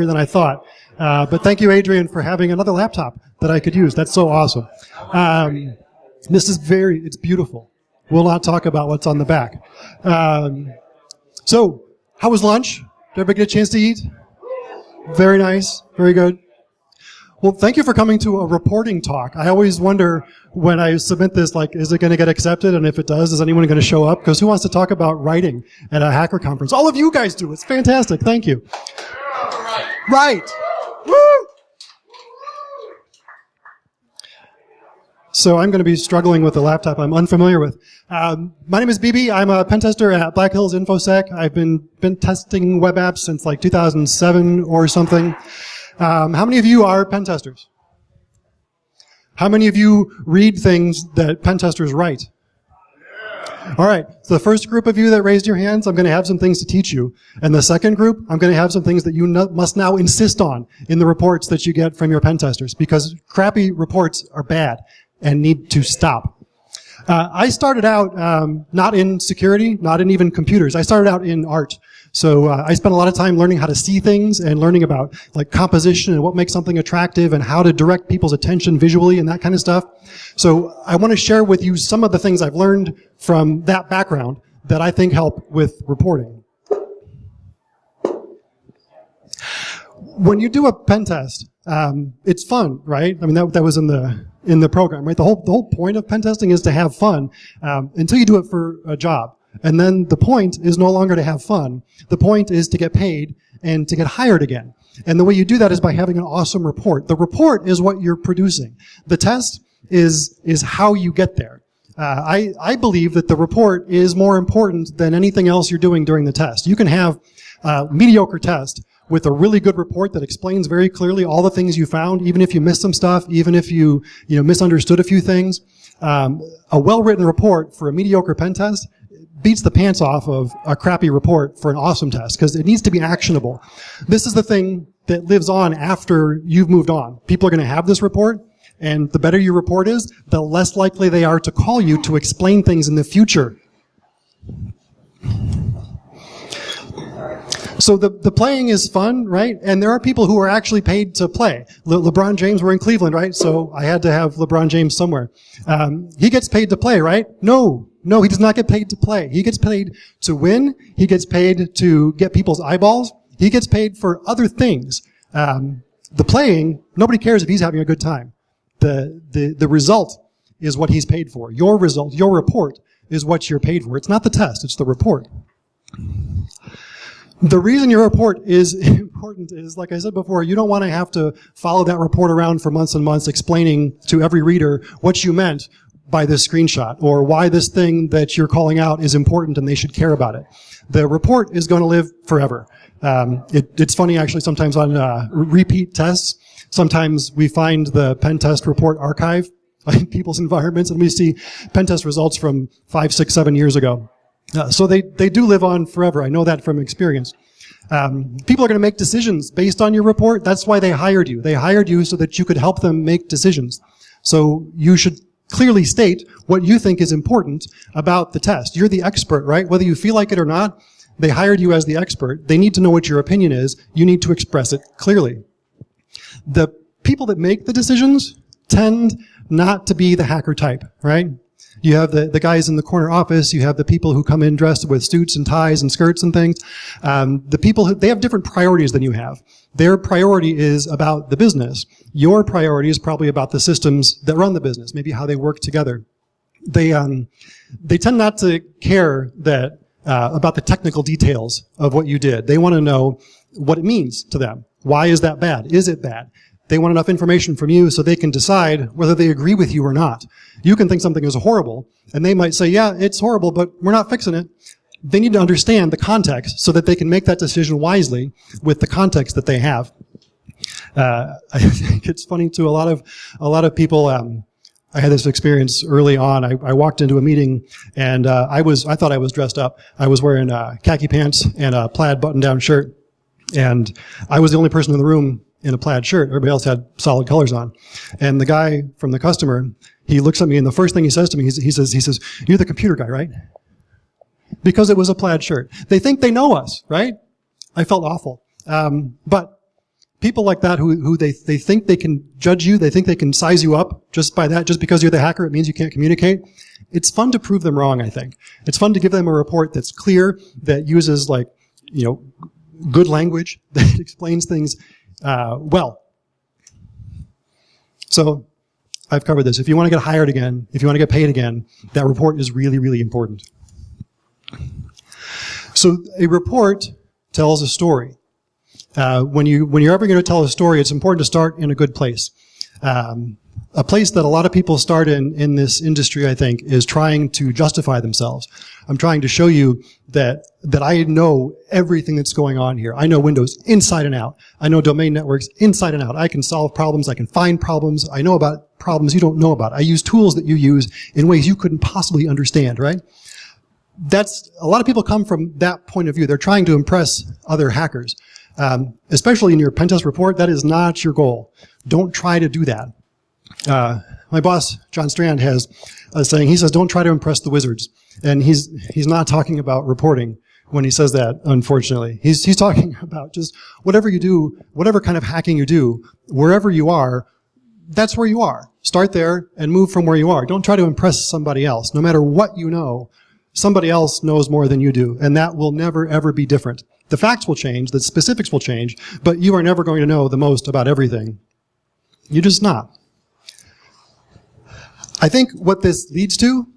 than I thought. But thank you, Adrian, for having another laptop that I could use. That's so awesome. This is it's beautiful. We'll not talk about what's on the back. So, how was lunch? Did everybody get a chance to eat? Very nice. Very good. Well, thank you for coming to a reporting talk. I always wonder when I submit this, like, is it going to get accepted? And if it does, is anyone going to show up? Because who wants to talk about writing at a hacker conference? All of you guys do. It's fantastic. Thank you. Right. Woo! So I'm going to be struggling with a laptop I'm unfamiliar with. My name is BB. I'm a pen tester at Black Hills InfoSec. I've been testing web apps since like 2007 or something. How many of you are pen testers? How many of you read things that pen testers write? All right, so the first group of you that raised your hands, I'm going to have some things to teach you. And the second group, I'm going to have some things that you must now insist on in the reports that you get from your pen testers, because crappy reports are bad and need to stop. I started out not in security, not in even computers. I started out in art. So I spent a lot of time learning how to see things and learning about like composition and what makes something attractive and how to direct people's attention visually and that kind of stuff. So I want to share with you some of the things I've learned from that background that I think help with reporting. When you do a pen test, it's fun, right? I mean, that was in the program, right? The whole point of pen testing is to have fun until you do it for a job. And then the point is no longer to have fun. The point is to get paid and to get hired again. And the way you do that is by having an awesome report. The report is what you're producing. The test is how you get there. I believe that the report is more important than anything else you're doing during the test. You can have a mediocre test with a really good report that explains very clearly all the things you found, even if you missed some stuff, even if you misunderstood a few things. A well-written report for a mediocre pen test beats the pants off of a crappy report for an awesome test, because it needs to be actionable. This is the thing that lives on after you've moved on. People are going to have this report, and the better your report is, the less likely they are to call you to explain things in the future. So the playing is fun, right? And there are people who are actually paid to play. LeBron James, we're in Cleveland, right? So I had to have LeBron James somewhere. He gets paid to play, right? No, he does not get paid to play. He gets paid to win. He gets paid to get people's eyeballs. He gets paid for other things. The playing, nobody cares if he's having a good time. The result is what he's paid for. Your result, your report is what you're paid for. It's not the test, it's the report. The reason your report is important is, like I said before, you don't want to have to follow that report around for months and months explaining to every reader what you meant by this screenshot or why this thing that you're calling out is important and they should care about it. The report is going to live forever. It's funny, actually, sometimes on repeat tests, sometimes we find the pen test report archive in people's environments and we see pen test results from 5, 6, 7 years ago. So they do live on forever. I know that from experience. People are going to make decisions based on your report. That's why they hired you. They hired you so that you could help them make decisions. So you should clearly state what you think is important about the test. You're the expert, right? Whether you feel like it or not, they hired you as the expert. They need to know what your opinion is. You need to express it clearly. The people that make the decisions tend not to be the hacker type, right? You have the guys in the corner office. You have the people who come in dressed with suits and ties and skirts and things. The people they have different priorities than you have. Their priority is about the business. Your priority is probably about the systems that run the business, maybe how they work together. They tend not to care about the technical details of what you did. They want to know what it means to them. Why is that bad? Is it bad? They want enough information from you so they can decide whether they agree with you or not. You can think something is horrible, and they might say, yeah, it's horrible, but we're not fixing it. They need to understand the context so that they can make that decision wisely with the context that they have. I think it's funny too, a lot of people, I had this experience early on. I walked into a meeting and I thought I was dressed up. I was wearing khaki pants and a plaid button-down shirt, and I was the only person in the room in a plaid shirt. Everybody else had solid colors on. And the guy from the customer, he looks at me and the first thing he says to me, he says, "You're the computer guy, right?" Because it was a plaid shirt. They think they know us, right? I felt awful. But people like that who they think they can judge you, they think they can size you up just by that, just because you're the hacker, it means you can't communicate. It's fun to prove them wrong, I think. It's fun to give them a report that's clear, that uses like, good language, that explains things well. So I've covered this. If you want to get hired again, if you want to get paid again, that report is really, really important. So a report tells a story. When you're ever going to tell a story, it's important to start in a good place. A place that a lot of people start in this industry, I think, is trying to justify themselves. I'm trying to show you that I know everything that's going on here. I know Windows inside and out. I know domain networks inside and out. I can solve problems. I can find problems. I know about problems you don't know about. I use tools that you use in ways you couldn't possibly understand, right? That's, a lot of people come from that point of view. They're trying to impress other hackers. Especially in your pen test report, that is not your goal. Don't try to do that. My boss, John Strand, has a saying. He says, don't try to impress the wizards. And he's not talking about reporting when he says that, unfortunately. He's talking about just whatever you do, whatever kind of hacking you do, wherever you are, that's where you are. Start there and move from where you are. Don't try to impress somebody else. No matter what you know, somebody else knows more than you do. And that will never, ever be different. The facts will change, the specifics will change, but you are never going to know the most about everything. You're just not. I think what this leads to,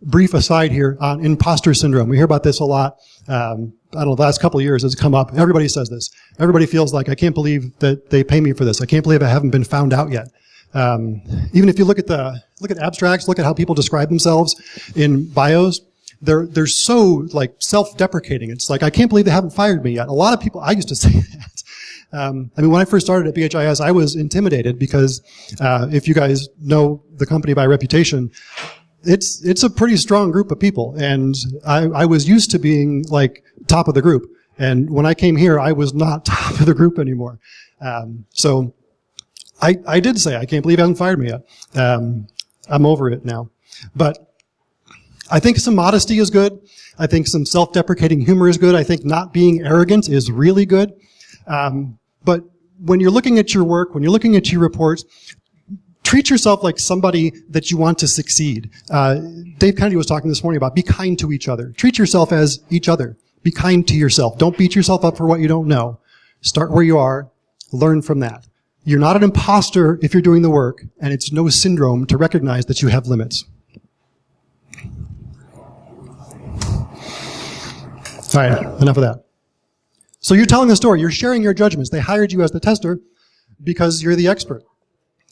brief aside here, on imposter syndrome. We hear about this a lot. I don't know, the last couple of years it's come up. Everybody says this. Everybody feels like, I can't believe that they pay me for this. I can't believe I haven't been found out yet. Even if you look at abstracts, look at how people describe themselves in bios, they're so like self-deprecating. It's like, I can't believe they haven't fired me yet. A lot of people, I used to say that. I mean, when I first started at BHIS, I was intimidated because if you guys know the company by reputation, it's a pretty strong group of people, and I was used to being like top of the group. And when I came here, I was not top of the group anymore. So I did say, I can't believe you haven't fired me yet. I'm over it now. But I think some modesty is good. I think some self-deprecating humor is good. I think not being arrogant is really good. But when you're looking at your work, when you're looking at your reports, treat yourself like somebody that you want to succeed. Dave Kennedy was talking this morning about be kind to each other. Treat yourself as each other. Be kind to yourself. Don't beat yourself up for what you don't know. Start where you are. Learn from that. You're not an imposter if you're doing the work, and it's no syndrome to recognize that you have limits. All right, enough of that. So you're telling the story. You're sharing your judgments. They hired you as the tester because you're the expert.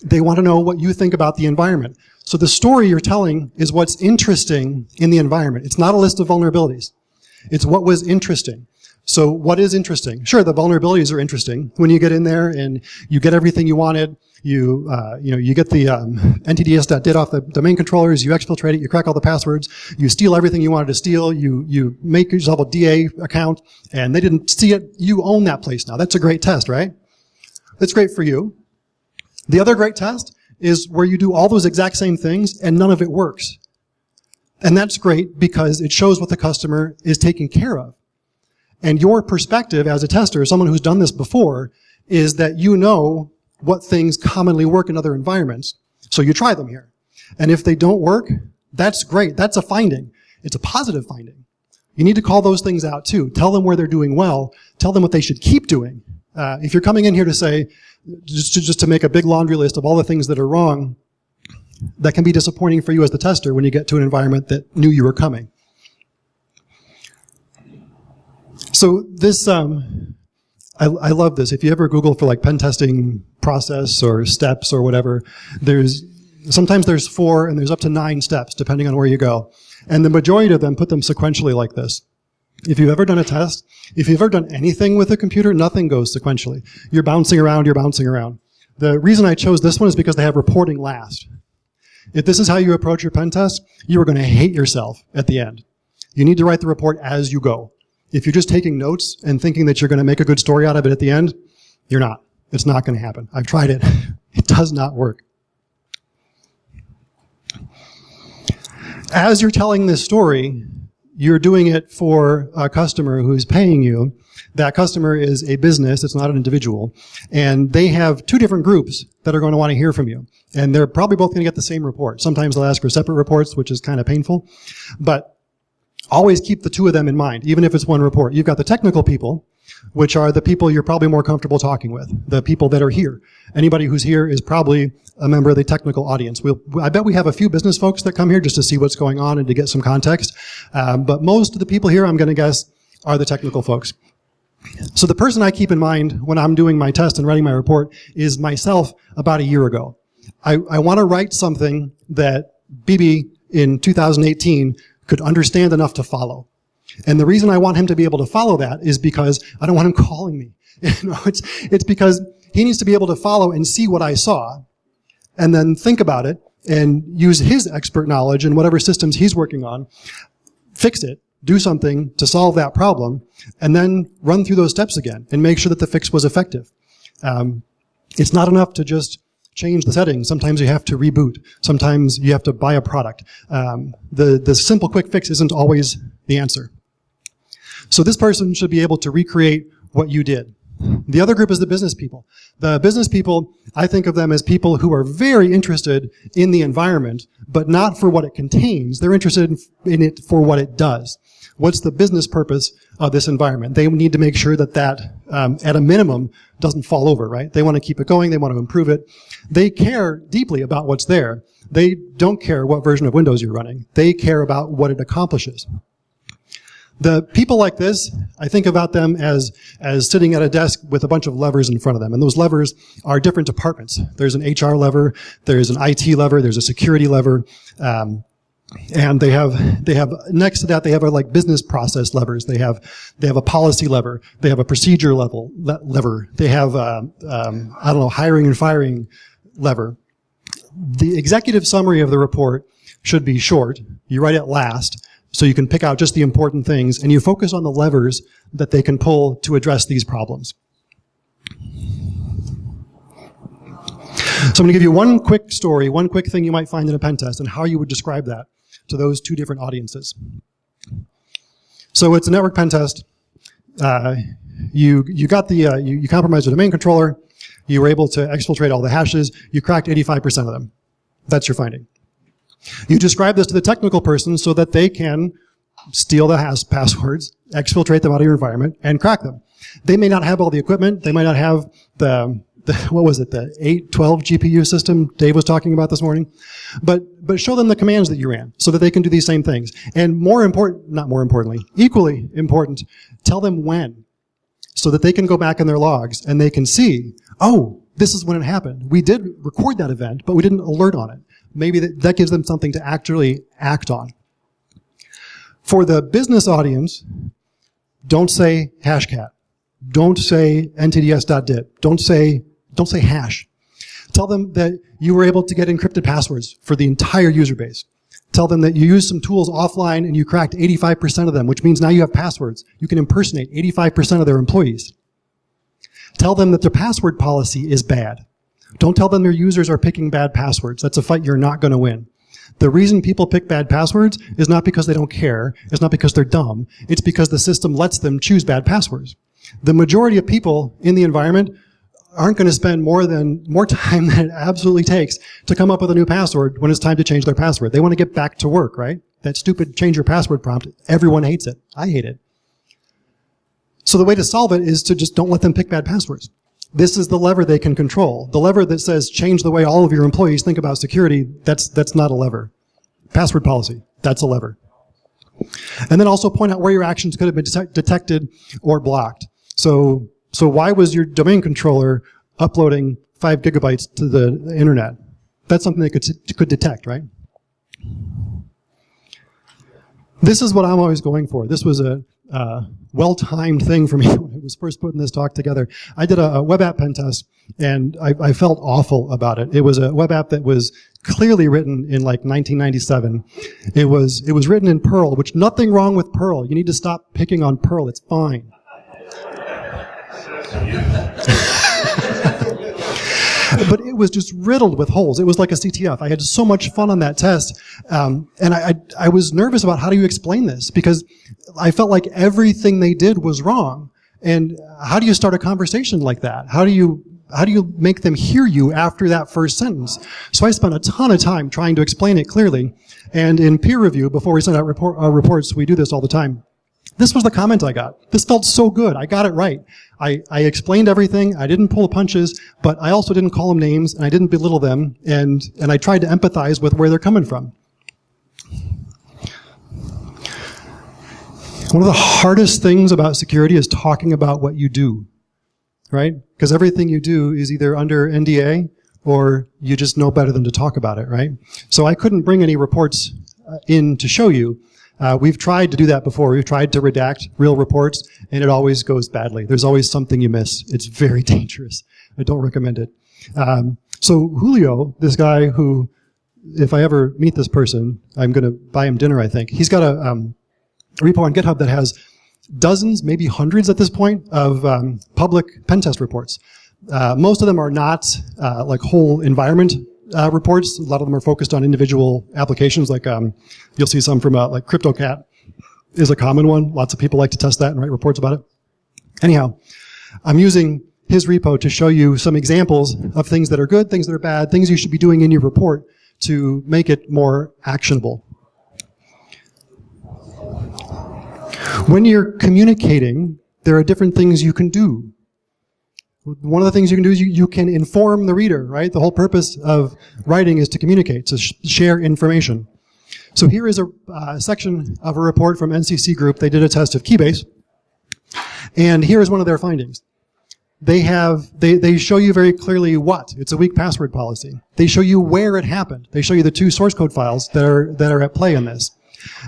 They want to know what you think about the environment. So the story you're telling is what's interesting in the environment. It's not a list of vulnerabilities. It's what was interesting. So what is interesting? Sure, the vulnerabilities are interesting. When you get in there and you get everything you wanted, you get the NTDS.did off the domain controllers, you exfiltrate it, you crack all the passwords, you steal everything you wanted to steal, you make yourself a DA account, and they didn't see it. You own that place now. That's a great test, right? That's great for you. The other great test is where you do all those exact same things and none of it works. And that's great because it shows what the customer is taking care of. And your perspective as a tester, someone who's done this before, is that you know what things commonly work in other environments. So you try them here. And if they don't work, that's great. That's a finding. It's a positive finding. You need to call those things out too. Tell them where they're doing well. Tell them what they should keep doing. If you're coming in here to say, just to make a big laundry list of all the things that are wrong, that can be disappointing for you as the tester when you get to an environment that knew you were coming. So this, I love this. If you ever Google for like pen testing process or steps or whatever, sometimes there's 4 and there's up to 9 steps depending on where you go. And the majority of them put them sequentially like this. If you've ever done a test, if you've ever done anything with a computer, nothing goes sequentially. You're bouncing around, you're bouncing around. The reason I chose this one is because they have reporting last. If this is how you approach your pen test, you are going to hate yourself at the end. You need to write the report as you go. If you're just taking notes and thinking that you're going to make a good story out of it at the end, you're not. It's not going to happen. I've tried it. It does not work. As you're telling this story, you're doing it for a customer who's paying you. That customer is a business, it's not an individual, and they have two different groups that are going to want to hear from you. And they're probably both going to get the same report. Sometimes they'll ask for separate reports, which is kind of painful, but always keep the two of them in mind, even if it's one report. You've got the technical people, which are the people you're probably more comfortable talking with, the people that are here. Anybody who's here is probably a member of the technical audience. I bet we have a few business folks that come here just to see what's going on and to get some context, but most of the people here, I'm going to guess, are the technical folks. So the person I keep in mind when I'm doing my test and writing my report is myself about a year ago. I want to write something that BB in 2018 could understand enough to follow. And the reason I want him to be able to follow that is because I don't want him calling me. It's because he needs to be able to follow and see what I saw and then think about it and use his expert knowledge and whatever systems he's working on, fix it, do something to solve that problem, and then run through those steps again and make sure that the fix was effective. It's not enough to just change the settings. Sometimes you have to reboot. Sometimes you have to buy a product. The simple quick fix isn't always the answer. So this person should be able to recreate what you did. The other group is the business people. The business people, I think of them as people who are very interested in the environment, but not for what it contains. They're interested in it for what it does. What's the business purpose of this environment? They need to make sure that at a minimum, doesn't fall over, right? They want to keep it going. They want to improve it. They care deeply about what's there. They don't care what version of Windows you're running. They care about what it accomplishes. The people like this, I think about them as sitting at a desk with a bunch of levers in front of them. And those levers are different departments. There's an HR lever, there's an IT lever, there's a security lever, and they have next to that they have like business process levers. They have a policy lever. They have a procedure lever. They have hiring and firing lever. The executive summary of the report should be short. You write it last, so you can pick out just the important things, and you focus on the levers that they can pull to address these problems. So I'm going to give you one quick story, one quick thing you might find in a pen test, and how you would describe that to those two different audiences. So it's a network pen test. You compromised the domain controller. You were able to exfiltrate all the hashes. You cracked 85% of them. That's your finding. You describe this to the technical person so that they can steal the hash passwords, exfiltrate them out of your environment, and crack them. They may not have all the equipment. They might not have the 812 GPU system Dave was talking about this morning. But show them the commands that you ran so that they can do these same things. And equally important, tell them when so that they can go back in their logs and they can see, oh, this is when it happened. We did record that event, but we didn't alert on it. Maybe that gives them something to actually act on. For the business audience, don't say hashcat. Don't say ntds.dip. Don't say hash. Tell them that you were able to get encrypted passwords for the entire user base. Tell them that you used some tools offline and you cracked 85% of them, which means now you have passwords. You can impersonate 85% of their employees. Tell them that their password policy is bad. Don't tell them their users are picking bad passwords. That's a fight you're not going to win. The reason people pick bad passwords is not because they don't care. It's not because they're dumb. It's because the system lets them choose bad passwords. The majority of people in the environment aren't going to spend more time than it absolutely takes to come up with a new password when it's time to change their password. They want to get back to work, right? That stupid change your password prompt, everyone hates it. I hate it. So the way to solve it is to just don't let them pick bad passwords. This is the lever they can control. The lever that says change the way all of your employees think about security, that's not a lever. Password policy, that's a lever. And then also point out where your actions could have been detected or blocked. So why was your domain controller uploading 5 gigabytes to the internet? That's something they could detect, right? This is what I'm always going for. This was a well-timed thing for me when I was first putting this talk together. I did a web app pen test, and I felt awful about it. It was a web app that was clearly written in like 1997. It was written in Perl, which nothing wrong with Perl. You need to stop picking on Perl. It's fine. But was just riddled with holes. It was like a CTF. I had so much fun on that test. And I was nervous about how do you explain this, because I felt like everything they did was wrong. And how do you start a conversation like that? How do you make them hear you after that first sentence? So I spent a ton of time trying to explain it clearly. And in peer review, before we send out reports, we do this all the time. This was the comment I got. This felt so good. I got it right. I explained everything. I didn't pull punches, but I also didn't call them names, and I didn't belittle them, and I tried to empathize with where they're coming from. One of the hardest things about security is talking about what you do, right? Because everything you do is either under NDA or you just know better than to talk about it, right? So I couldn't bring any reports in to show you. We've tried to do that before. We've tried to redact real reports, and it always goes badly. There's always something you miss. It's very dangerous. I don't recommend it. So Julio, this guy who, if I ever meet this person, I'm going to buy him dinner, I think. He's got a repo on GitHub that has dozens, maybe hundreds at this point, of public pen test reports. Most of them are not like whole environment reports. A lot of them are focused on individual applications, like you'll see some from like Cryptocat is a common one. Lots of people like to test that and write reports about it. Anyhow, I'm using his repo to show you some examples of things that are good, things that are bad, things you should be doing in your report to make it more actionable. When you're communicating, there are different things you can do. One of the things you can do is you can inform the reader, right? The whole purpose of writing is to communicate, to share information. So here is a section of a report from NCCGroup. They did a test of Keybase, and here is one of their findings. They show you very clearly what. It's a weak password policy. They show you where it happened. They show you the 2 source code files that are at play in this.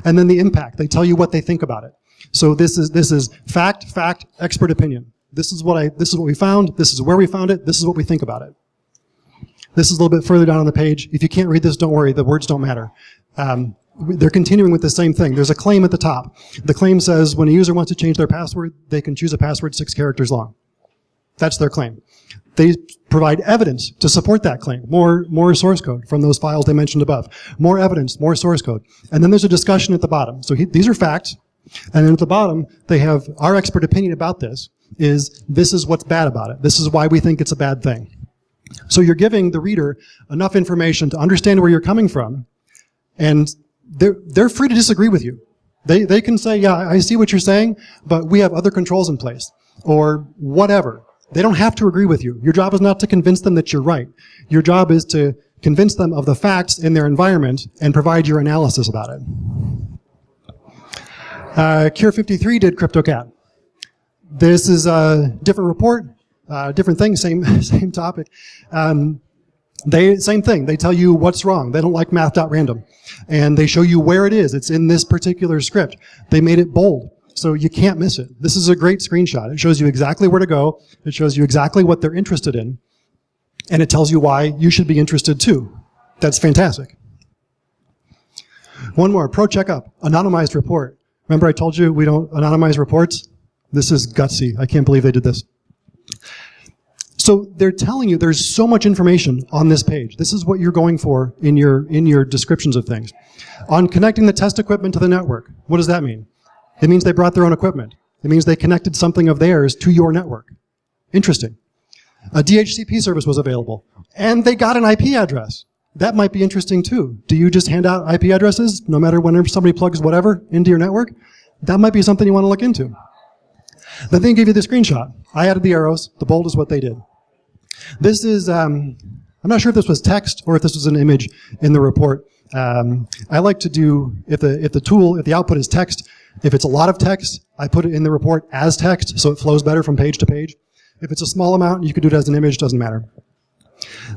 And then the impact. They tell you what they think about it. So this is fact, expert opinion. This is what we found. This is where we found it. This is what we think about it. This is a little bit further down on the page. If you can't read this, don't worry. The words don't matter. They're continuing with the same thing. There's a claim at the top. The claim says when a user wants to change their password, they can choose a password 6 characters long. That's their claim. They provide evidence to support that claim. More source code from those files they mentioned above. More evidence, more source code. And then there's a discussion at the bottom. So these are facts. And then at the bottom, they have our expert opinion about this is what's bad about it. This is why we think it's a bad thing. So you're giving the reader enough information to understand where you're coming from, and they're free to disagree with you. They can say, yeah, I see what you're saying, but we have other controls in place, or whatever. They don't have to agree with you. Your job is not to convince them that you're right. Your job is to convince them of the facts in their environment and provide your analysis about it. Cure 53 did Cryptocat. This is a different report, different thing, same topic. Same thing. They tell you what's wrong. They don't like math.random. And they show you where it is. It's in this particular script. They made it bold, so you can't miss it. This is a great screenshot. It shows you exactly where to go. It shows you exactly what they're interested in. And it tells you why you should be interested too. That's fantastic. One more, ProCheckUp, anonymized report. Remember I told you we don't anonymize reports? This is gutsy. I can't believe they did this. So they're telling you there's so much information on this page. This is what you're going for in your descriptions of things. On connecting the test equipment to the network, what does that mean? It means they brought their own equipment. It means they connected something of theirs to your network. Interesting. A DHCP service was available, and they got an IP address. That might be interesting too. Do you just hand out IP addresses no matter whenever somebody plugs whatever into your network? That might be something you want to look into. Then they give you the screenshot. I added the arrows. The bold is what they did. This is, I'm not sure if this was text or if this was an image in the report. I like to do, if the output is text, if it's a lot of text, I put it in the report as text so it flows better from page to page. If it's a small amount, you can do it as an image, doesn't matter.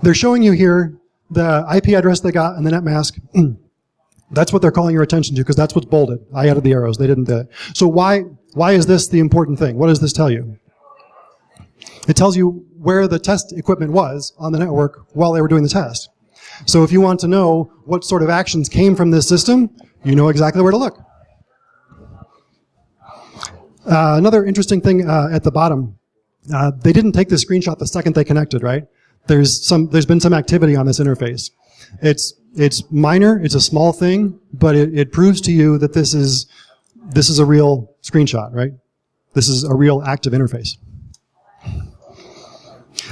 They're showing you here the IP address they got and the net mask. That's what they're calling your attention to because that's what's bolded. I added the arrows. They didn't do it. So why is this the important thing? What does this tell you? It tells you where the test equipment was on the network while they were doing the test. So if you want to know what sort of actions came from this system, you know exactly where to look. Another interesting thing at the bottom, they didn't take the screenshot the second they connected, right? there's been some activity on this interface. It's minor, it's a small thing, but it proves to you that this is a real screenshot, right? This is a real active interface.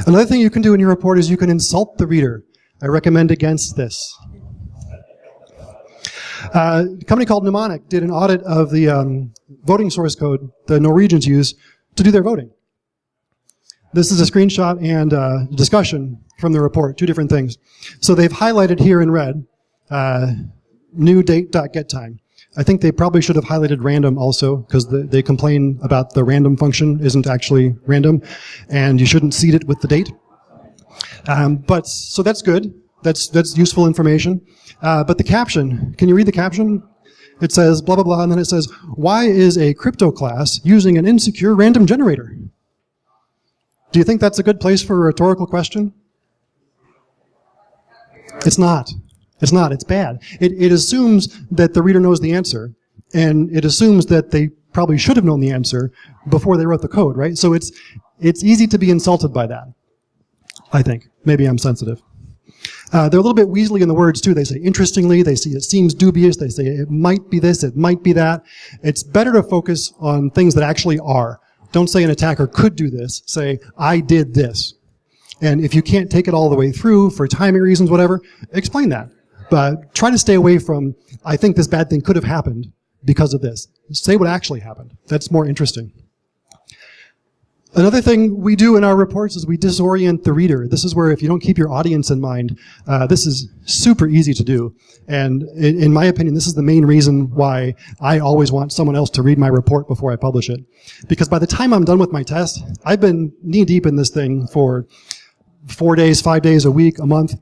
Another thing you can do in your report is you can insult the reader. I recommend against this. A company called Mnemonic did an audit of the voting source code the Norwegians use to do their voting. This is a screenshot and discussion from the report, two different things. So they've highlighted here in red, new date.getTime. I think they probably should have highlighted random also, because they complain about the random function isn't actually random, and you shouldn't seed it with the date. So that's good. That's useful information. But the caption, can you read the caption? It says blah, blah, blah, and then it says, why is a crypto class using an insecure random generator? Do you think that's a good place for a rhetorical question? It's not. It's not. It's bad. It assumes that the reader knows the answer, and it assumes that they probably should have known the answer before they wrote the code, right? So it's easy to be insulted by that, I think. Maybe I'm sensitive. They're a little bit weaselly in the words, too. They say, interestingly, they say, it seems dubious, they say, it might be this, it might be that. It's better to focus on things that actually are. Don't say an attacker could do this. Say, I did this. And if you can't take it all the way through for timing reasons, whatever, explain that. But try to stay away from, I think this bad thing could have happened because of this. Say what actually happened. That's more interesting. Another thing we do in our reports is we disorient the reader. This is where if you don't keep your audience in mind, this is super easy to do. And in my opinion, this is the main reason why I always want someone else to read my report before I publish it. Because by the time I'm done with my test, I've been knee-deep in this thing for 4 days, 5 days, a week, a month.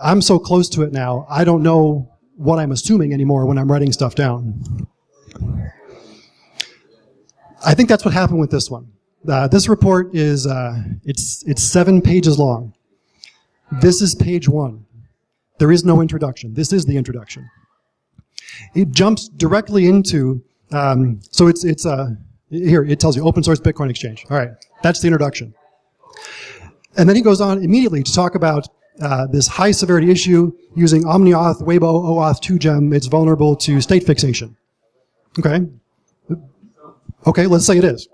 I'm so close to it now, I don't know what I'm assuming anymore when I'm writing stuff down. I think that's what happened with this one. This report is, it's 7 pages long. This is page 1. There is no introduction. This is the introduction. It jumps directly into, so here, it tells you open source Bitcoin exchange. All right, that's the introduction. And then he goes on immediately to talk about this high severity issue using OmniAuth, Weibo, OAuth 2Gem. It's vulnerable to state fixation. Okay. Okay, let's say it is.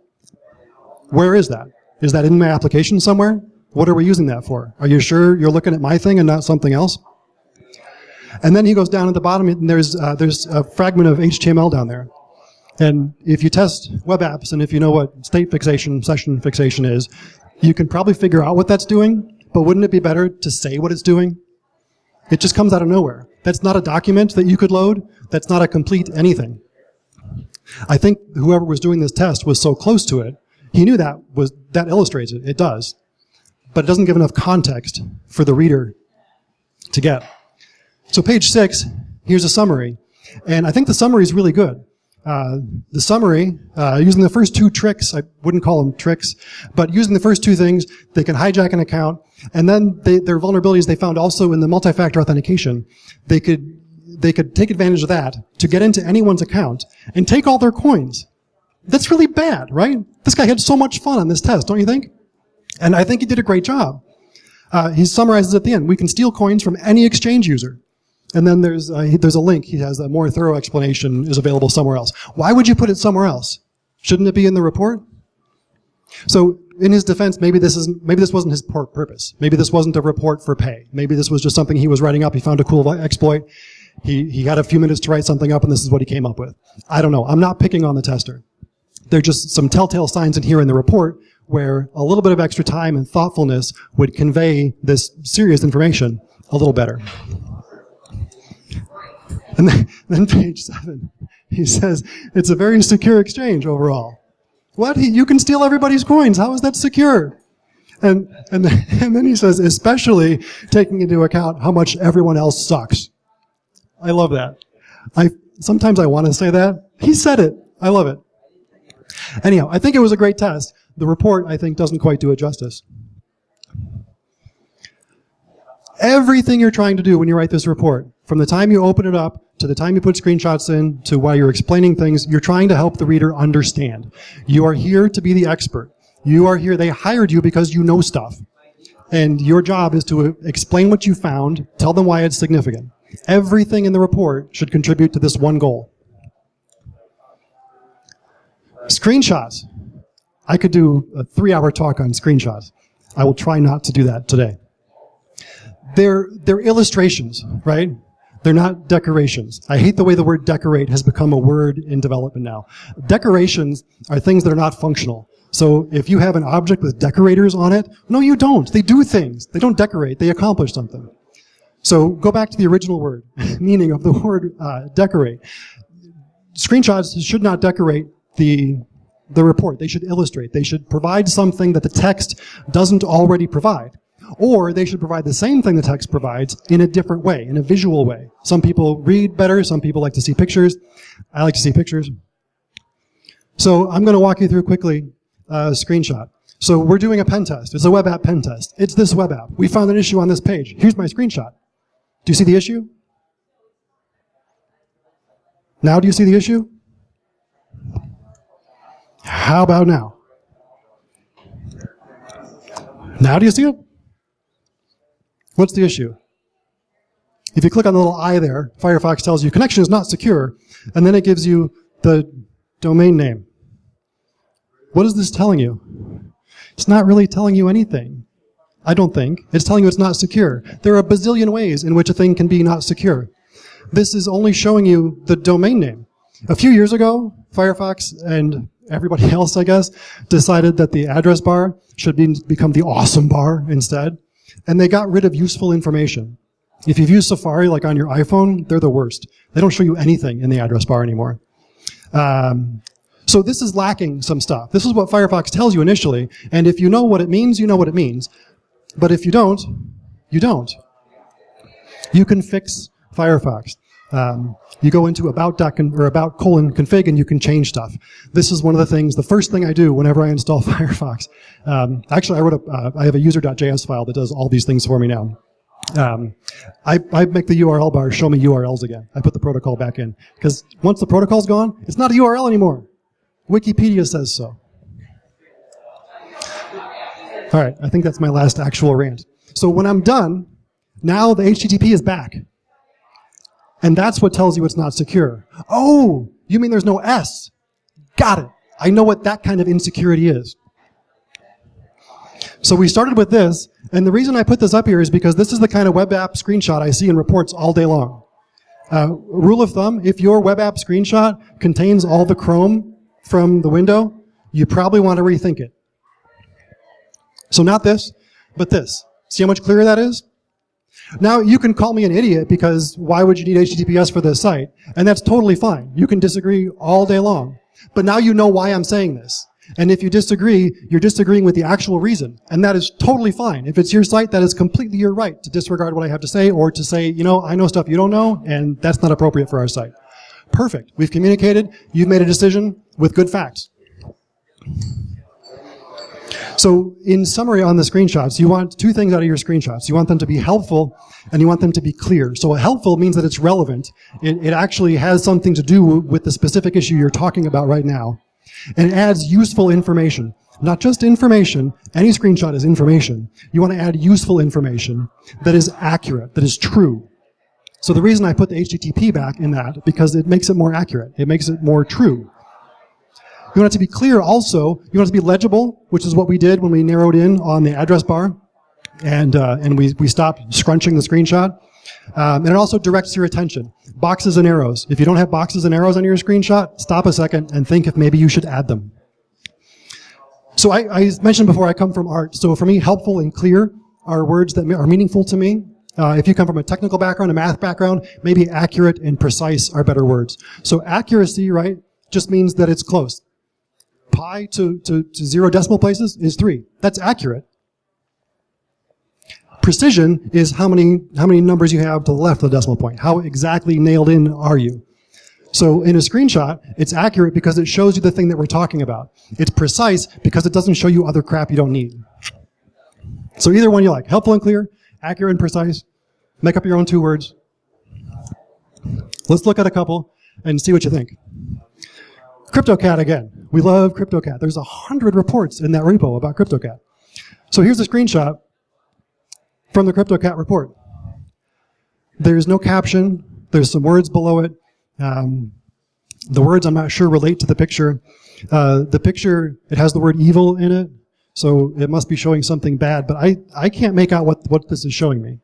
Where is that? Is that in my application somewhere? What are we using that for? Are you sure you're looking at my thing and not something else? And then he goes down at the bottom, and there's a fragment of HTML down there. And if you test web apps, and if you know what state fixation, session fixation is, you can probably figure out what that's doing, but wouldn't it be better to say what it's doing? It just comes out of nowhere. That's not a document that you could load. That's not a complete anything. I think whoever was doing this test was so close to it, he knew that illustrates it. It does. But it doesn't give enough context for the reader to get. So page 6, here's a summary. And I think the summary is really good. The summary, using the first 2 tricks, I wouldn't call them tricks, but using the first 2 things, they can hijack an account, and then their vulnerabilities they found also in the multi-factor authentication. They could take advantage of that to get into anyone's account and take all their coins. That's really bad, right? This guy had so much fun on this test, don't you think? And I think he did a great job. He summarizes at the end, we can steal coins from any exchange user. And then there's a link. He has a more thorough explanation is available somewhere else. Why would you put it somewhere else? Shouldn't it be in the report? So in his defense, maybe this wasn't his purpose. Maybe this wasn't a report for pay. Maybe this was just something he was writing up. He found a cool exploit. He had a few minutes to write something up, and this is what he came up with. I don't know. I'm not picking on the tester. There are just some telltale signs in here in the report where a little bit of extra time and thoughtfulness would convey this serious information a little better. And then page 7, he says, it's a very secure exchange overall. What? You can steal everybody's coins. How is that secure? And then he says, especially taking into account how much everyone else sucks. I love that. Sometimes I want to say that. He said it. I love it. Anyhow, I think it was a great test. The report, I think, doesn't quite do it justice. Everything you're trying to do when you write this report, from the time you open it up, to the time you put screenshots in, to while you're explaining things, you're trying to help the reader understand. You are here to be the expert. You are here, they hired you because you know stuff. And your job is to explain what you found, tell them why it's significant. Everything in the report should contribute to this one goal. Screenshots. I could do a 3-hour talk on screenshots. I will try not to do that today. They're illustrations, right? They're not decorations. I hate the way the word decorate has become a word in development now. Decorations are things that are not functional. So if you have an object with decorators on it, no, you don't. They do things. They don't decorate. They accomplish something. So go back to the original word, meaning of the word decorate. Screenshots should not decorate the report. They should illustrate. They should provide something that the text doesn't already provide. Or they should provide the same thing the text provides in a different way, in a visual way. Some people read better. Some people like to see pictures. I like to see pictures. So I'm going to walk you through quickly a screenshot. So we're doing a pen test. It's a web app pen test. It's this web app. We found an issue on this page. Here's my screenshot. Do you see the issue? Now do you see the issue? How about now? Now do you see it? What's the issue? If you click on the little I there, Firefox tells you connection is not secure, and then it gives you the domain name. What is this telling you? It's not really telling you anything, I don't think. It's telling you it's not secure. There are a bazillion ways in which a thing can be not secure. This is only showing you the domain name. A few years ago, Firefox and everybody else, I guess, decided that the address bar should become the awesome bar instead. And they got rid of useful information. If you've used Safari, like on your iPhone, they're the worst. They don't show you anything in the address bar anymore. So this is lacking some stuff. This is what Firefox tells you initially. And if you know what it means, you know what it means. But if you don't, you don't. You can fix Firefox. You go into about:config and you can change stuff. This is one of the things, the first thing I do whenever I install Firefox. Actually, I have a user.js file that does all these things for me now. I make the URL bar show me URLs again. I put the protocol back in. Because once the protocol's gone, it's not a URL anymore. Wikipedia says so. All right, I think that's my last actual rant. So when I'm done, now the HTTP is back. And that's what tells you it's not secure. Oh, you mean there's no S? Got it. I know what that kind of insecurity is. So we started with this, and the reason I put this up here is because this is the kind of web app screenshot I see in reports all day long. Rule of thumb, if your web app screenshot contains all the Chrome from the window, you probably want to rethink it. So not this, but this. See how much clearer that is? Now, you can call me an idiot because why would you need HTTPS for this site? And that's totally fine. You can disagree all day long. But now you know why I'm saying this. And if you disagree, you're disagreeing with the actual reason. And that is totally fine. If it's your site, that is completely your right to disregard what I have to say or to say, you know, I know stuff you don't know, and that's not appropriate for our site. Perfect. We've communicated. You've made a decision with good facts. So in summary on the screenshots, you want two things out of your screenshots. You want them to be helpful and you want them to be clear. So helpful means that it's relevant. It actually has something to do with the specific issue you're talking about right now. And it adds useful information. Not just information. Any screenshot is information. You want to add useful information that is accurate, that is true. So the reason I put the HTTP back in that, because it makes it more accurate. It makes it more true. You want it to be clear also. You want it to be legible, which is what we did when we narrowed in on the address bar. And we stopped scrunching the screenshot. And it also directs your attention. Boxes and arrows. If you don't have boxes and arrows on your screenshot, stop a second and think if maybe you should add them. So I mentioned before I come from art. So for me, helpful and clear are words that are meaningful to me. If you come from a technical background, a math background, maybe accurate and precise are better words. So accuracy, right, just means that it's close. Pi to 0 decimal places is 3. That's accurate. Precision is how many numbers you have to the left of the decimal point. How exactly nailed in are you? So in a screenshot, it's accurate because it shows you the thing that we're talking about. It's precise because it doesn't show you other crap you don't need. So either one you like. Helpful and clear, accurate and precise. Make up your own 2 words. Let's look at a couple and see what you think. Cryptocat again. We love Cryptocat. There's 100 reports in that repo about Cryptocat. So here's a screenshot from the Cryptocat report. There's no caption. There's some words below it. The words, I'm not sure, relate to the picture. The picture, it has the word evil in it, so it must be showing something bad, but I can't make out what this is showing me.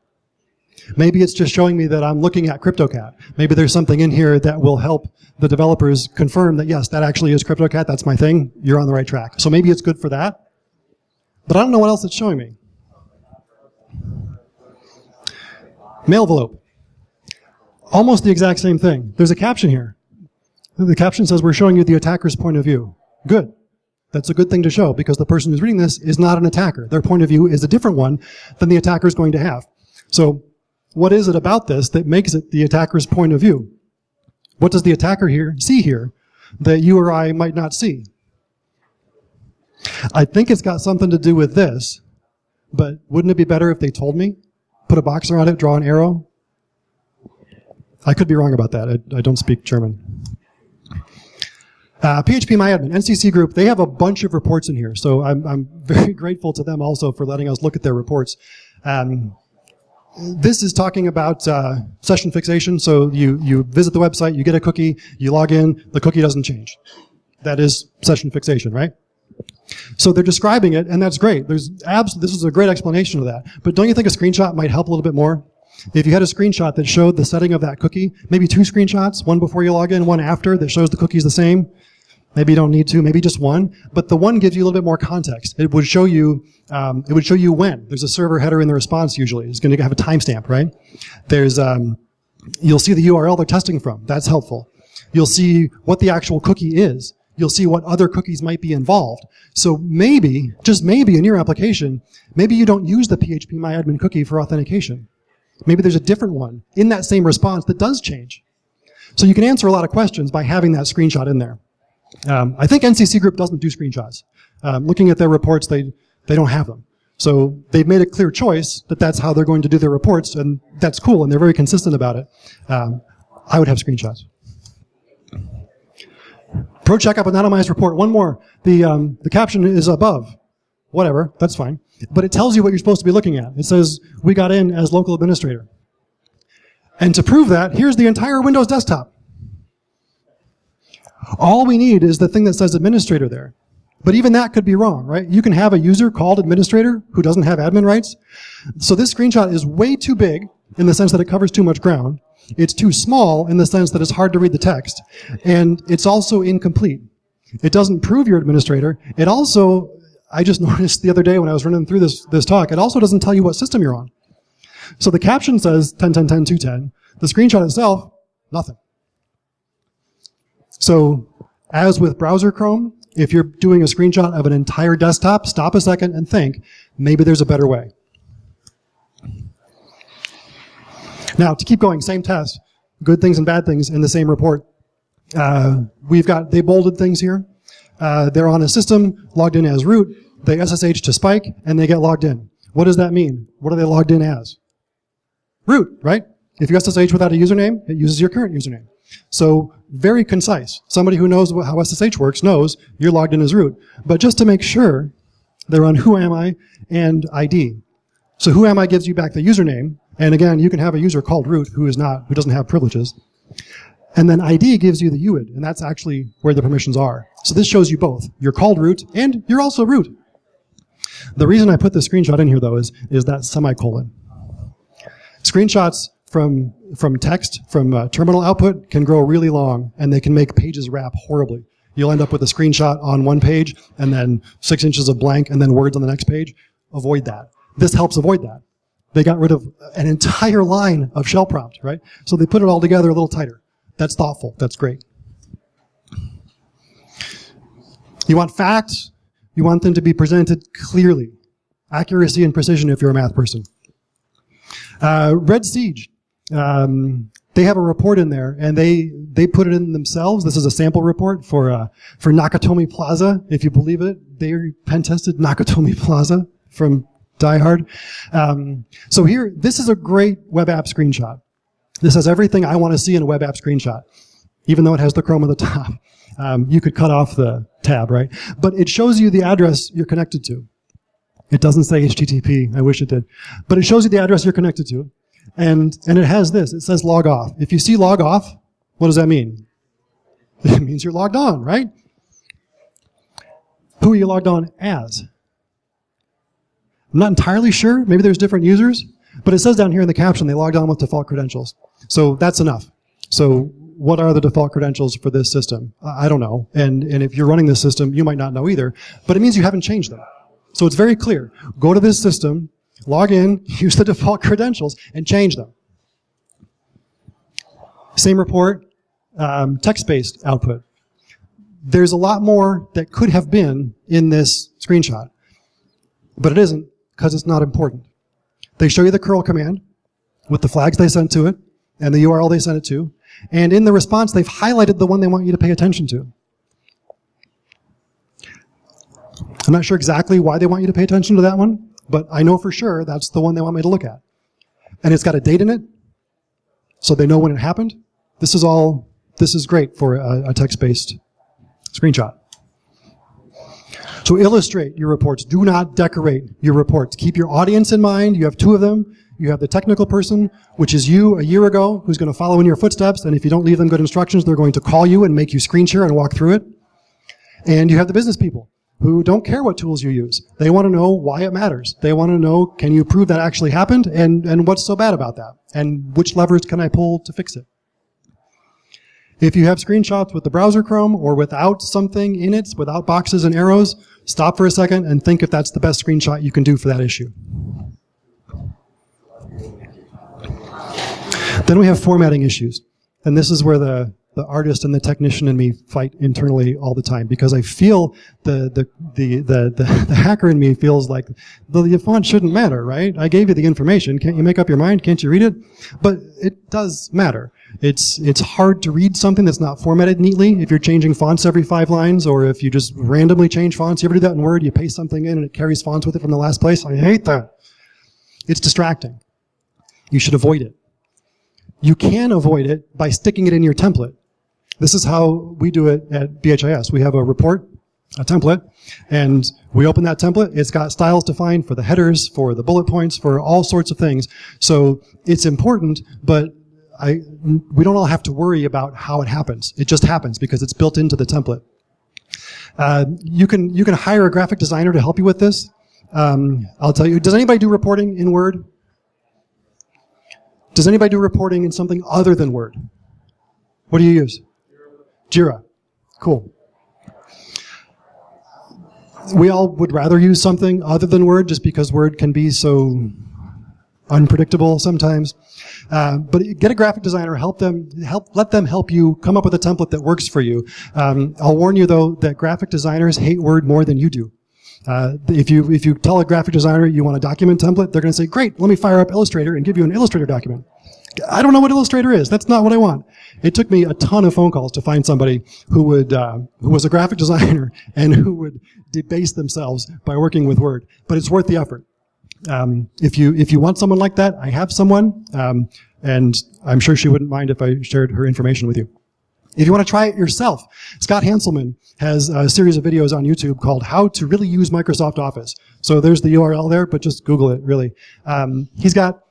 Maybe it's just showing me that I'm looking at Cryptocat. Maybe there's something in here that will help the developers confirm that, yes, that actually is Cryptocat, that's my thing, you're on the right track. So maybe it's good for that, but I don't know what else it's showing me. Mailvelope. Almost the exact same thing. There's a caption here. The caption says we're showing you the attacker's point of view. Good. That's a good thing to show because the person who's reading this is not an attacker. Their point of view is a different one than the attacker is going to have. So what is it about this that makes it the attacker's point of view? What does the attacker see here that you or I might not see? I think it's got something to do with this, but wouldn't it be better if they told me? Put a box around it, draw an arrow? I could be wrong about that. I don't speak German. PHPMyAdmin, NCCGroup, they have a bunch of reports in here, so I'm very grateful to them also for letting us look at their reports. This is talking about session fixation, so you visit the website, you get a cookie, you log in, the cookie doesn't change. That is session fixation, right? So they're describing it, and that's great. This is a great explanation of that. But don't you think a screenshot might help a little bit more? If you had a screenshot that showed the setting of that cookie, maybe 2 screenshots, one before you log in, one after, that shows the cookie's the same. Maybe you don't need 2, maybe just 1. But the 1 gives you a little bit more context. It would show you when. There's a server header in the response usually. It's going to have a timestamp, right? There's, you'll see the URL they're testing from. That's helpful. You'll see what the actual cookie is. You'll see what other cookies might be involved. So maybe, just maybe in your application, maybe you don't use the PHPMyAdmin cookie for authentication. Maybe there's a different one in that same response that does change. So you can answer a lot of questions by having that screenshot in there. I think NCCGroup doesn't do screenshots. Looking at their reports, they don't have them. So they've made a clear choice that that's how they're going to do their reports, and that's cool, and they're very consistent about it. I would have screenshots. ProCheckUp Anonymized report. One more. The caption is above. Whatever, that's fine. But it tells you what you're supposed to be looking at. It says, we got in as local administrator. And to prove that, here's the entire Windows desktop. All we need is the thing that says administrator there. But even that could be wrong, right? You can have a user called administrator who doesn't have admin rights. So this screenshot is way too big in the sense that it covers too much ground. It's too small in the sense that it's hard to read the text. And it's also incomplete. It doesn't prove you're administrator. It also, I just noticed the other day when I was running through this talk, it also doesn't tell you what system you're on. So the caption says 10.10.10.210. The screenshot itself, nothing. So as with browser Chrome, if you're doing a screenshot of an entire desktop, stop a second and think, maybe there's a better way. Now, to keep going, same test, good things and bad things in the same report. They bolded things here. They're on a system, logged in as root, they SSH to Spike, and they get logged in. What does that mean? What are they logged in as? Root, right? If you SSH without a username, it uses your current username. So very concise. Somebody who knows how SSH works knows you're logged in as root. But just to make sure, they're on who am I and ID. So who am I gives you back the username. And again, you can have a user called root who doesn't have privileges. And then ID gives you the UID, and that's actually where the permissions are. So this shows you both. You're called root, and you're also root. The reason I put the screenshot in here, though, is that semicolon. Screenshots from text, from terminal output, can grow really long, and they can make pages wrap horribly. You'll end up with a screenshot on one page, and then 6 inches of blank, and then words on the next page. Avoid that. This helps avoid that. They got rid of an entire line of shell prompt, right? So they put it all together a little tighter. That's thoughtful. That's great. You want facts. You want them to be presented clearly. Accuracy and precision if you're a math person. Red Siege. They have a report in there, and they put it in themselves. This is a sample report for Nakatomi Plaza, if you believe it. They pen tested Nakatomi Plaza from Die Hard. So here, this is a great web app screenshot. This has everything I want to see in a web app screenshot, even though it has the Chrome at the top. You could cut off the tab, right? But it shows you the address you're connected to. It doesn't say HTTP. I wish it did. But it shows you the address you're connected to. And it has this. It says log off. If you see log off, what does that mean? It means you're logged on, right? Who are you logged on as? I'm not entirely sure. Maybe there's different users. But it says down here in the caption they logged on with default credentials. So that's enough. So what are the default credentials for this system? I don't know. And if you're running this system, you might not know either. But it means you haven't changed them. So it's very clear. Go to this system, log in, use the default credentials, and change them. Same report, text-based output. There's a lot more that could have been in this screenshot. But it isn't, because it's not important. They show you the curl command with the flags they sent to it and the URL they sent it to. And in the response, they've highlighted the one they want you to pay attention to. I'm not sure exactly why they want you to pay attention to that one, but I know for sure that's the one they want me to look at. And it's got a date in it, so they know when it happened. This is great for a text-based screenshot. So illustrate your reports. Do not decorate your reports. Keep your audience in mind. You have two of them. You have the technical person, which is you a year ago, who's going to follow in your footsteps, and if you don't leave them good instructions, they're going to call you and make you screen share and walk through it. And you have the business people, who don't care what tools you use. They want to know why it matters. They want to know, can you prove that actually happened, and what's so bad about that? And which levers can I pull to fix it? If you have screenshots with the browser Chrome or without something in it, without boxes and arrows, stop for a second and think if that's the best screenshot you can do for that issue. Then we have formatting issues. And this is where the artist and the technician in me fight internally all the time, because I feel the hacker in me feels like the font shouldn't matter, right? I gave you the information. Can't you make up your mind? Can't you read it? But it does matter. It's hard to read something that's not formatted neatly if you're changing fonts every 5 lines, or if you just randomly change fonts. You ever do that in Word? You paste something in and it carries fonts with it from the last place? I hate that. It's distracting. You should avoid it. You can avoid it by sticking it in your template. This is how we do it at BHIS. We have a report, a template, and we open that template. It's got styles defined for the headers, for the bullet points, for all sorts of things. So it's important, but we don't all have to worry about how it happens. It just happens because it's built into the template. You can hire a graphic designer to help you with this. I'll tell you, does anybody do reporting in Word? Does anybody do reporting in something other than Word? What do you use? Jira. Cool. We all would rather use something other than Word just because Word can be so unpredictable sometimes. But get a graphic designer, let them help you come up with a template that works for you. I'll warn you though that graphic designers hate Word more than you do. If you tell a graphic designer you want a document template, they're going to say, great, let me fire up Illustrator and give you an Illustrator document. I don't know what Illustrator is. That's not what I want. It took me a ton of phone calls to find somebody who was a graphic designer and who would debase themselves by working with Word. But it's worth the effort. If you want someone like that, I have someone, and I'm sure she wouldn't mind if I shared her information with you. If you want to try it yourself, Scott Hanselman has a series of videos on YouTube called How to Really Use Microsoft Office. So there's the URL there, but just Google it, really. He's got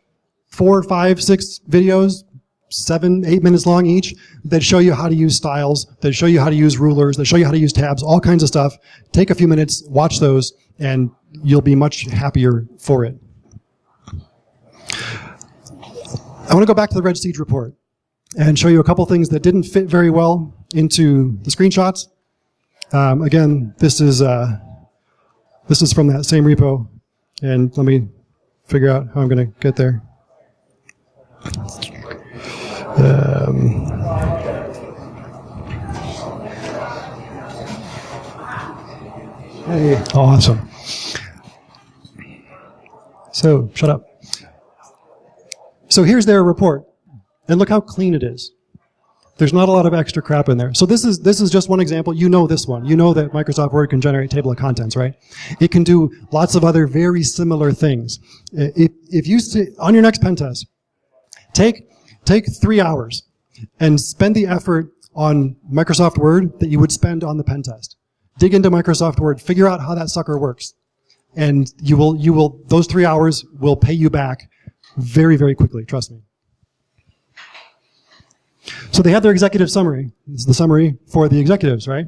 4, 5, 6 videos, 7, 8 minutes long each, that show you how to use styles, that show you how to use rulers, that show you how to use tabs, all kinds of stuff. Take a few minutes, watch those, and you'll be much happier for it. I want to go back to the Red Siege report and show you a couple things that didn't fit very well into the screenshots. Again, this is from that same repo, and let me figure out how I'm going to get there. Hey, awesome. So, shut up. So here's their report, and look how clean it is. There's not a lot of extra crap in there. So this is just one example. You know this one. You know that Microsoft Word can generate table of contents, right? It can do lots of other very similar things. If you on your next pen test, take 3 hours and spend the effort on Microsoft Word that you would spend on the pen test. Dig into Microsoft Word. Figure out how that sucker works. and those 3 hours will pay you back very, very quickly, trust me. So they have their executive summary. This is the summary for the executives, right?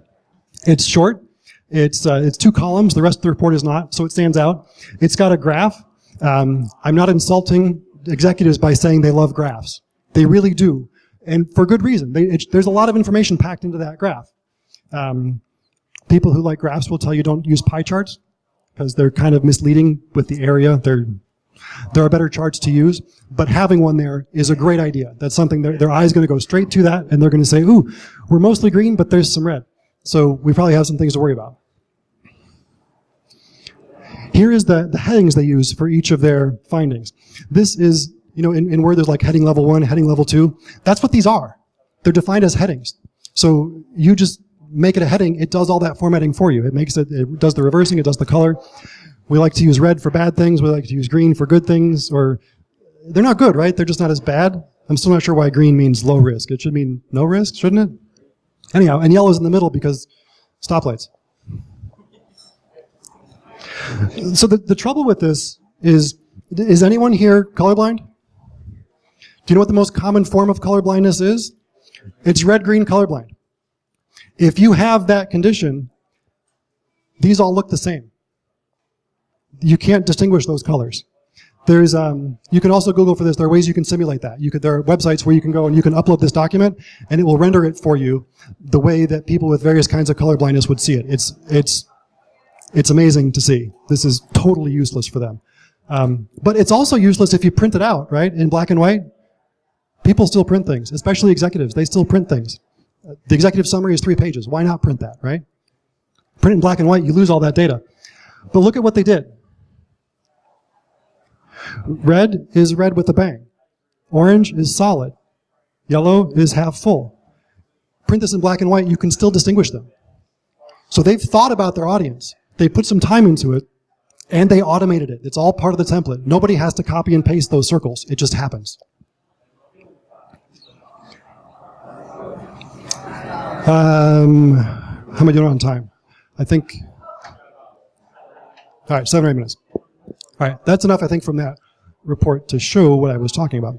It's short. It's 2 columns. The rest of the report is not, so it stands out. It's got a graph. I'm not insulting executives by saying they love graphs. They really do, and for good reason. There's a lot of information packed into that graph. People who like graphs will tell you don't use pie charts because they're kind of misleading with the area. There are better charts to use, but having one there is a great idea. That's something their eye's going to go straight to that, and they're going to say, ooh, we're mostly green, but there's some red. So we probably have some things to worry about. Here is the headings they use for each of their findings. This is, in Word there's like heading level 1, heading level 2. That's what these are. They're defined as headings. So you just make it a heading, it does all that formatting for you. It does the reversing, it does the color. We like to use red for bad things, we like to use green for good things, or they're not good, right? They're just not as bad. I'm still not sure why green means low risk. It should mean no risk, shouldn't it? Anyhow, and yellow's in the middle because stoplights. So the trouble with this is anyone here colorblind? Do you know what the most common form of colorblindness is? It's red-green colorblind. If you have that condition, these all look the same. You can't distinguish those colors. There's, you can also Google for this. There are ways you can simulate that. There are websites where you can go and you can upload this document, and it will render it for you the way that people with various kinds of colorblindness would see it. It's amazing to see. This is totally useless for them. But it's also useless if you print it out, right, in black and white. People still print things, especially executives. They still print things. The executive summary is 3 pages. Why not print that, right? Print it in black and white, you lose all that data. But look at what they did. Red is red with a bang. Orange is solid. Yellow is half full. Print this in black and white, you can still distinguish them. So they've thought about their audience. They put some time into it, and they automated it. It's all part of the template. Nobody has to copy and paste those circles. It just happens. How am I doing on time? I think, all right, 7 or 8 minutes. All right, that's enough, I think, from that report to show what I was talking about.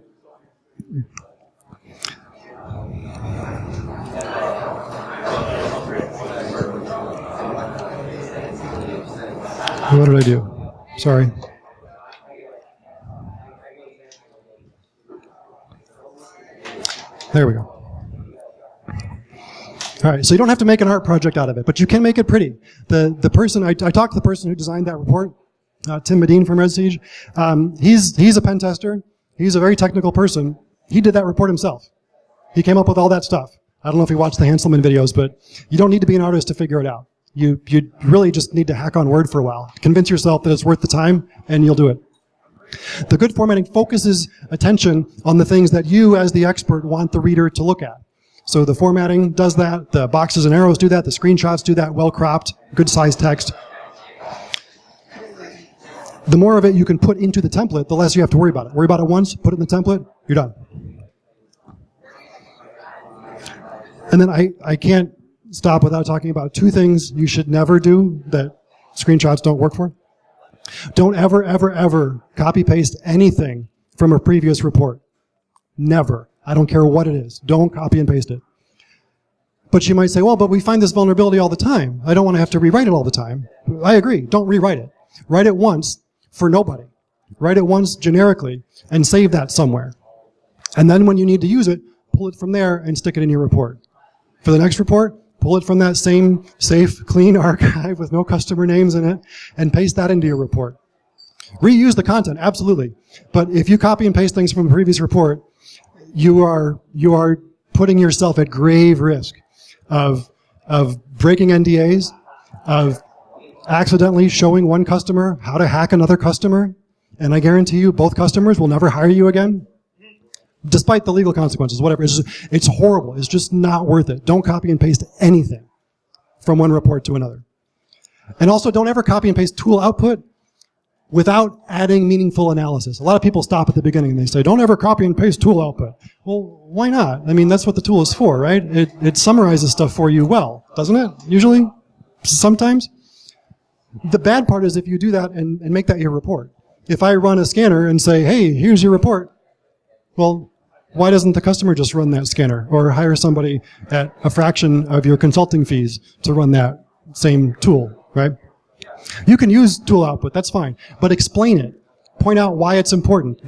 What did I do? Sorry. There we go. All right, so you don't have to make an art project out of it, but you can make it pretty. The person, I talked to the person who designed that report, Tim Medine from Red Siege. He's a pen tester. He's a very technical person. He did that report himself. He came up with all that stuff. I don't know if you watched the Hanselman videos, but you don't need to be an artist to figure it out. You really just need to hack on Word for a while. Convince yourself that it's worth the time, and you'll do it. The good formatting focuses attention on the things that you, as the expert, want the reader to look at. So the formatting does that, the boxes and arrows do that, the screenshots do that, well-cropped, good-sized text. The more of it you can put into the template, the less you have to worry about it. Worry about it once, put it in the template, you're done. And then I can't stop without talking about 2 things you should never do that screenshots don't work for. Don't ever, ever, ever copy-paste anything from a previous report. Never. I don't care what it is. Don't copy and paste it. But you might say, well, but we find this vulnerability all the time. I don't want to have to rewrite it all the time. I agree. Don't rewrite it. Write it once for nobody. Write it once generically and save that somewhere. And then when you need to use it, pull it from there and stick it in your report. For the next report, pull it from that same safe, clean archive with no customer names in it and paste that into your report. Reuse the content, absolutely. But if you copy and paste things from a previous report, you are putting yourself at grave risk of breaking NDAs, of accidentally showing one customer how to hack another customer, and I guarantee you both customers will never hire you again, despite the legal consequences, whatever. It's horrible. It's just not worth it. Don't copy and paste anything from one report to another. And also, don't ever copy and paste tool output without adding meaningful analysis. A lot of people stop at the beginning and they say, don't ever copy and paste tool output. Well, why not? I mean, that's what the tool is for, right? It summarizes stuff for you well, doesn't it? Usually? Sometimes? The bad part is if you do that and make that your report. If I run a scanner and say, hey, here's your report, well, why doesn't the customer just run that scanner or hire somebody at a fraction of your consulting fees to run that same tool, right? You can use tool output, that's fine, but explain it. Point out why it's important.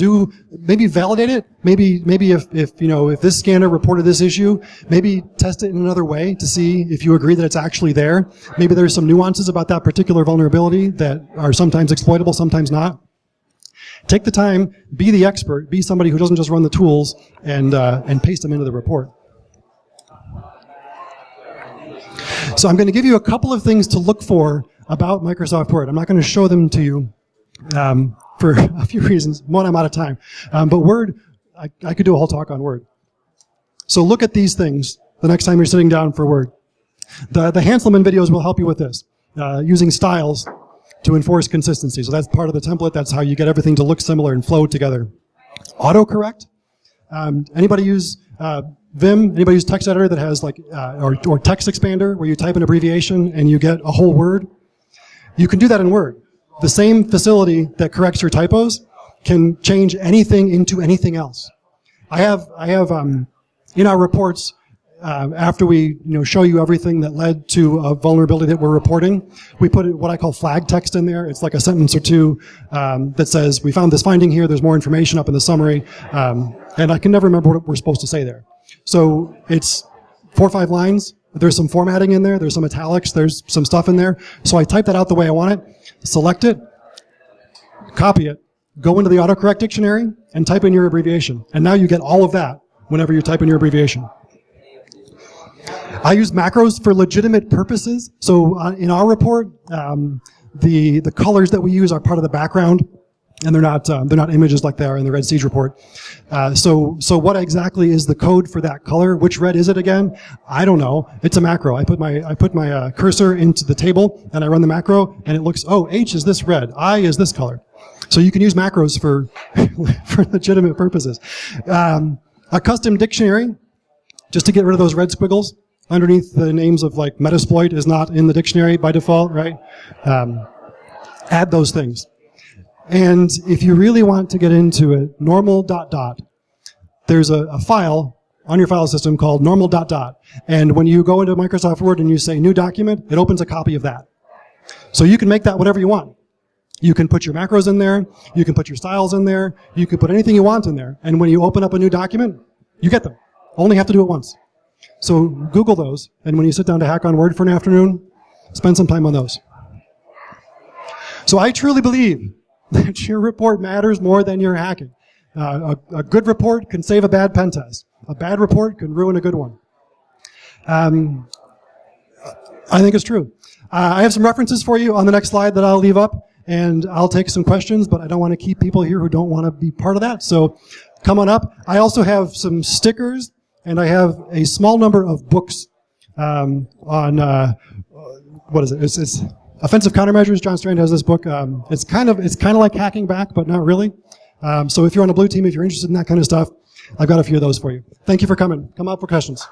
Maybe validate it. Maybe if this scanner reported this issue, maybe test it in another way to see if you agree that it's actually there. Maybe there's some nuances about that particular vulnerability that are sometimes exploitable, sometimes not. Take the time, be the expert, be somebody who doesn't just run the tools and paste them into the report. So I'm going to give you a couple of things to look for about Microsoft Word. I'm not going to show them to you for a few reasons. One, I'm out of time. But Word, I could do a whole talk on Word. So look at these things the next time you're sitting down for Word. The Hanselman videos will help you with this, using styles to enforce consistency. So that's part of the template. That's how you get everything to look similar and flow together. Autocorrect. Anybody use Vim? Anybody use text editor that has or text expander where you type an abbreviation and you get a whole word? You can do that in Word. The same facility that corrects your typos can change anything into anything else. I have in our reports, after we show you everything that led to a vulnerability that we're reporting, we put what I call flag text in there. It's like a sentence or two that says, we found this finding here, there's more information up in the summary, and I can never remember what we're supposed to say there. So it's 4 or 5 lines. There's some formatting in there, there's some italics, there's some stuff in there. So I type that out the way I want it, select it, copy it, go into the autocorrect dictionary, and type in your abbreviation. And now you get all of that whenever you type in your abbreviation. I use macros for legitimate purposes. So in our report, the colors that we use are part of the background, and they're not images like they are in the Red Siege report. So what exactly is the code for that color? Which red is it again? I don't know. It's a macro. I put my cursor into the table and I run the macro, and it looks, oh, H is this red, I is this color. So you can use macros for for legitimate purposes. A custom dictionary, just to get rid of those red squiggles underneath the names of like Metasploit is not in the dictionary by default, right? Add those things. And if you really want to get into it, normal ... There's a file on your file system called normal ... And when you go into Microsoft Word and you say new document, it opens a copy of that. So you can make that whatever you want. You can put your macros in there, you can put your styles in there, you can put anything you want in there. And when you open up a new document, you get them. Only have to do it once. So Google those, and when you sit down to hack on Word for an afternoon, spend some time on those. So I truly believe that your report matters more than your hacking. A good report can save a bad pen test. A bad report can ruin a good one. I think it's true. I have some references for you on the next slide that I'll leave up, and I'll take some questions, but I don't want to keep people here who don't want to be part of that, so come on up. I also have some stickers, and I have a small number of books on, what is it? It's Offensive Countermeasures. John Strand has this book. It's kind of like hacking back, but not really. So if you're on a blue team, if you're interested in that kind of stuff, I've got a few of those for you. Thank you for coming. Come up for questions.